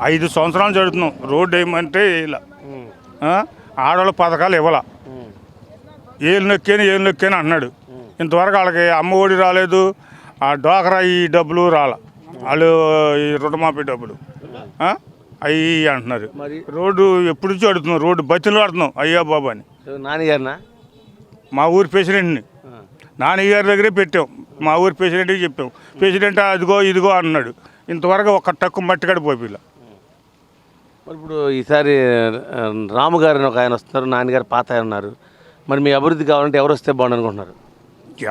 5 సంవత్సరాలు జరుగుతున్నాం రోడ్డు వేయమంటే ఇలా ఆడవాళ్ళ పథకాలు ఇవ్వాల ఏళ్ళు నొక్కాను అంటున్నాడు. ఇంతవరకు వాళ్ళకి అమ్మ ఒడి రాలేదు, ఆ డోకరా ఈ డబ్బులు రాల, వాళ్ళు ఈ రుణమాఫీ డబ్బులు అవి అంటున్నారు. రోడ్డు ఎప్పుడు నుంచి అడుగుతున్నాం, రోడ్డు బతిలు ఆడుతున్నాం అయ్యా బాబు అని. నాన్నగారినా? మా ఊరి ప్రెసిడెంట్ని నాన్నగారి దగ్గరే పెట్టాం, మా ఊరి ప్రెసిడెంట్కి చెప్పాం. ప్రెసిడెంట్ అదిగో ఇదిగో అన్నాడు. ఇంతవరకు ఒక టక్కు మట్టికడ పోయిలా. మరి ఇప్పుడు ఈసారి రాము గారిని ఒక ఆయన వస్తున్నారు, నాన్నగారు పాత ఆయన ఉన్నారు. మరి మీ అభివృద్ధి కావాలంటే ఎవరు వస్తే బాగుంది అనుకుంటున్నారు?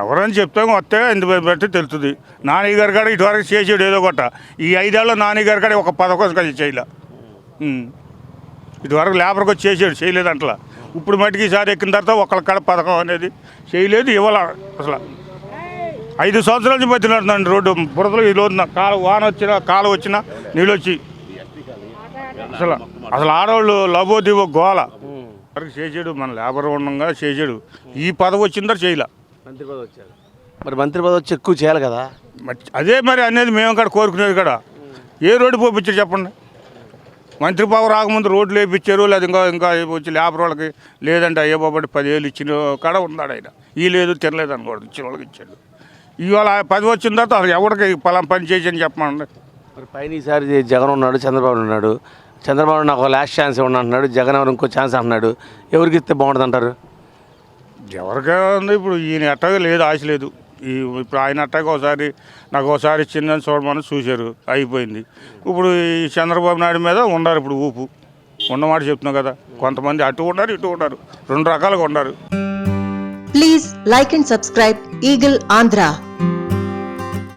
ఎవరని చెప్తాం వస్తే ఎందుకు బట్టి తెలుస్తుంది. నాన్నగారు కాడ ఇటువరకు చేసాడు ఏదో కొట్ట. ఈ 5 ఏళ్ళలో నాన్నగారు కాడ ఒక పథకం చేయలే. ఇటువరకు లేబర్కి వచ్చి చేసాడు, చేయలేదు అంటలా. ఇప్పుడు మటుకు ఈసారి ఎక్కిన తర్వాత ఒకళ్ళ కాడ పథకం అనేది చేయలేదు, ఇవ్వాల. అసలు 5 సంవత్సరాల నుంచి బతిలాడుతుందండి రోడ్డు బురదలో. ఈ రోజున వాన వచ్చినా కాలు వచ్చినా నీళ్ళు వచ్చి అసలు ఆడవాళ్ళు లబోదివో గోల వరకు చేసాడు. మన లేబర్ ఉండగా చేసాడు. ఈ పదవి వచ్చిందా చేయలే. మంత్రి పదవి వచ్చారు. మరి మంత్రి పదవి వచ్చి ఎక్కువ చేయాలి కదా. అదే మరి అనేది మేము కూడా కోరుకునేది కదా. ఏ రోడ్డు పోపించారు చెప్పండి. మంత్రి పదవి రాకముందు రోడ్లు వేయించారు, లేదా ఇంకా వచ్చి లేబర్ వాళ్ళకి లేదంటే అయ్యే బాబు 10 ఏళ్ళు ఇచ్చిన కాడ ఉన్నాడు ఆయన. ఈ లేదు తినలేదు అనుకోడు, ఇచ్చిన వాళ్ళకి ఇచ్చాడు. ఇవాళ 10 వచ్చిన తర్వాత అసలు ఎవరికి పలాం పని చేసి చెప్పమండి. మరి పైన ఈసారి జగన్ ఉన్నాడు, చంద్రబాబు ఉన్నాడు. చంద్రబాబు నాకు లాస్ట్ ఛాన్స్ ఇవ్వండి అంటున్నాడు, జగన్ ఎవరు ఇంకో ఛాన్స్ అంటున్నాడు. ఎవరికి ఇస్తే బాగుంటుంది అంటారు? ఎవరికైనా ఉంది. ఇప్పుడు ఈయన అట్టగా లేదు, ఆశ లేదు. ఇప్పుడు ఆయన అట్టగా ఒకసారి ఇచ్చిందని చూడమని చూశారు, అయిపోయింది. ఇప్పుడు ఈ చంద్రబాబు నాయుడు మీద ఉన్నారు ఇప్పుడు ఊపు. ఉన్నమాట చెప్తున్నాం కదా. కొంతమంది అటు ఉన్నారు, ఇటు ఉన్నారు, 2 రకాలుగా ఉన్నారు. Please like and subscribe eagle Andhra.